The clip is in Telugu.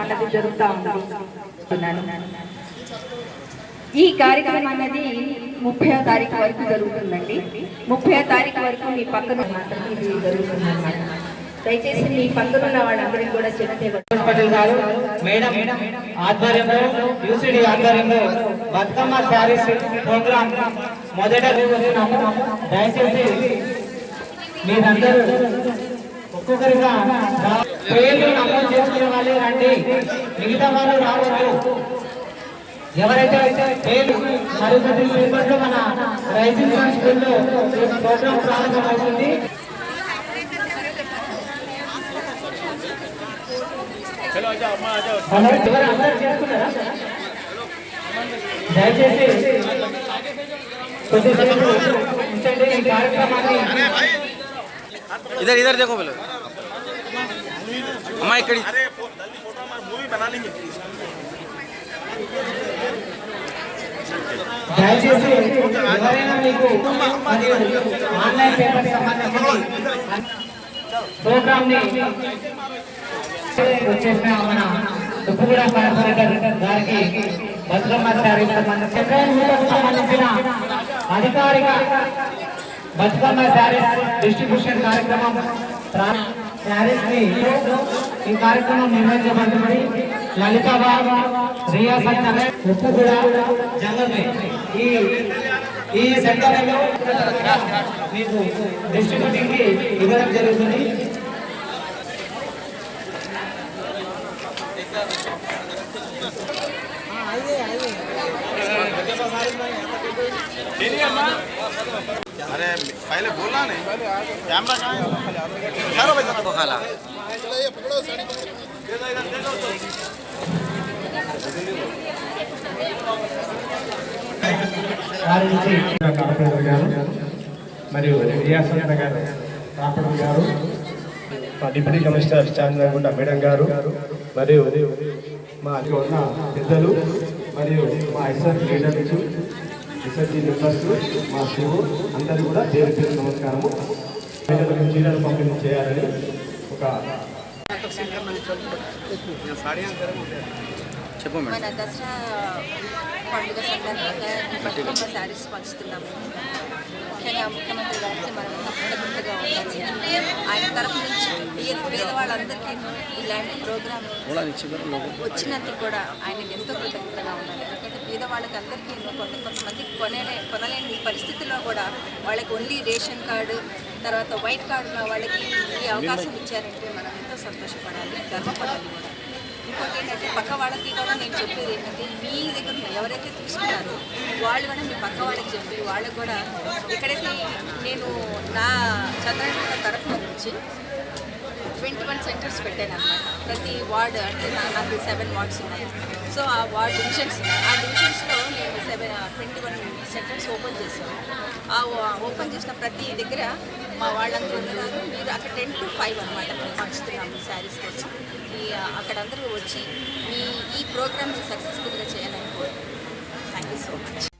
అన్నది జరుగుతూ ఉంది. ఈ కార్యక్రమం అన్నది 30వ తారీఖు వరకు జరుగుతుందండి. 30వ తారీఖు వరకు మీ పక్కన మాత్రమే ఇది జరుగుతుందన్నమాట. దయచేసి మీ పక్కన ఉన్న వాళ్ళందరికీ కూడా పటేల్ గారు మేడం ఆధ్వర్యంలో యూసీడీ ఆధ్వర్యంలో బతుకమ్మ శారీస్ ప్రోగ్రామ్ మొదట దయచేసి మీరందరూ ఒక్కొక్కరిగా పేర్లు నమోదు చేసుకునే వాళ్ళే రండి, మిగతా వాళ్ళు రావద్దు. ఎవరైతే పేర్లు మరికొద్ది సేపట్లో మన రైజింగ్ స్కూల్లో ప్రోగ్రాం ప్రారంభమవుతుంది. దయచేసి కొద్దిసేపు ఈ కార్యక్రమాన్ని इधर इधर देखो बोलो अम्मा इकड़ी దయచేసి ఎవరైనా మీకు ఆన్లైన్ పేపర్ సంబంధించి ప్రోగ్రామ్ ని వచ్చేసిన మన తుప్పుగూడ కార్పొరేటర్ గారికి బతుకమ్మ శారీస్ సంబంధించిన అధికారిక బతుకమ్మ శారీస్ డిస్ట్రిబ్యూషన్ కార్యక్రమం శారీస్ ని ఈ కార్యక్రమం నిర్వహించబడుతుంది. లలితాబాద్ రియా సంఘం తుప్పుగూడ జంగల్ ఈ సెంటర్ లో మీకు డిస్ట్రిబ్యూటింగ్ కి ఇవ్వడం జరుగుతుంది. अरे पहले बोला नहीं, कैमरा कहाँ है? మరియు రియాసత్ గారు రాపడం గారు, డిప్యూటీ కమిషనర్ చాంద్రగుండ మేడం గారు, మరియు మా ఉన్న పెద్దలు మరియు మా ఎస్ఆర్ లీడర్స్, ఎస్ఆర్జీ మెంబర్స్, మా శివు అందరూ కూడా పేరు పేరు నమస్కారము. చీరలు పంపిణీ చేయాలని ఒక మన దసరా పండుగ సందర్భంగా బతుకమ్మ శారీస్ పంచుతున్నాము. ముఖ్యంగా ముఖ్యమంత్రి గారికి మనమంతా పుట్టగుంటగా ఉండాలి. ఆయన తరఫు నుంచి పేదవాళ్ళందరికీ ఇలాంటి ప్రోగ్రామ్ వచ్చినందుకు కూడా ఆయనకి ఎంతో కృతజ్ఞతగా ఉండాలి. ఎందుకంటే పేదవాళ్ళకి అందరికీ కొంతమంది కొనలేని పరిస్థితుల్లో కూడా వాళ్ళకి ఓన్లీ రేషన్ కార్డు, తర్వాత వైట్ కార్డు ఉన్న వాళ్ళకి ఈ అవకాశం ఇచ్చారంటే మనం ఎంతో సంతోషపడాలి, గర్వపడాలి కూడా. ఇంకోటి ఏంటంటే పక్క వాళ్ళకి కూడా నేను చెప్పేది ఏంటంటే, మీ దగ్గర ఎవరైతే తీసుకున్నారో వాళ్ళు కూడా మీ పక్క వాళ్ళకి చెప్పి వాళ్ళకి కూడా ఎక్కడైతే నేను నా చంద్రగుండ తరఫున నుంచి 21 సెంటర్స్ పెట్టాను అన్నమాట. ప్రతి వార్డు అంటే నాకు 7 వార్డ్స్ ఉన్నాయి. సో ఆ డివిజన్స్లో నేను 21 సెంటర్స్ ఓపెన్ చేశాను. ఆ ఓపెన్ చేసిన ప్రతి దగ్గర మా వాళ్ళందరూ ఉన్నారు. మీరు అక్కడ 10 to 5 అనమాట పంచుతున్నాము శారీస్ కోసం. అక్కడందరూ వచ్చి ఈ ప్రోగ్రామ్ని సక్సెస్ఫుల్గా చేయాలని కోరుకుంటున్నాను. Thank you so much.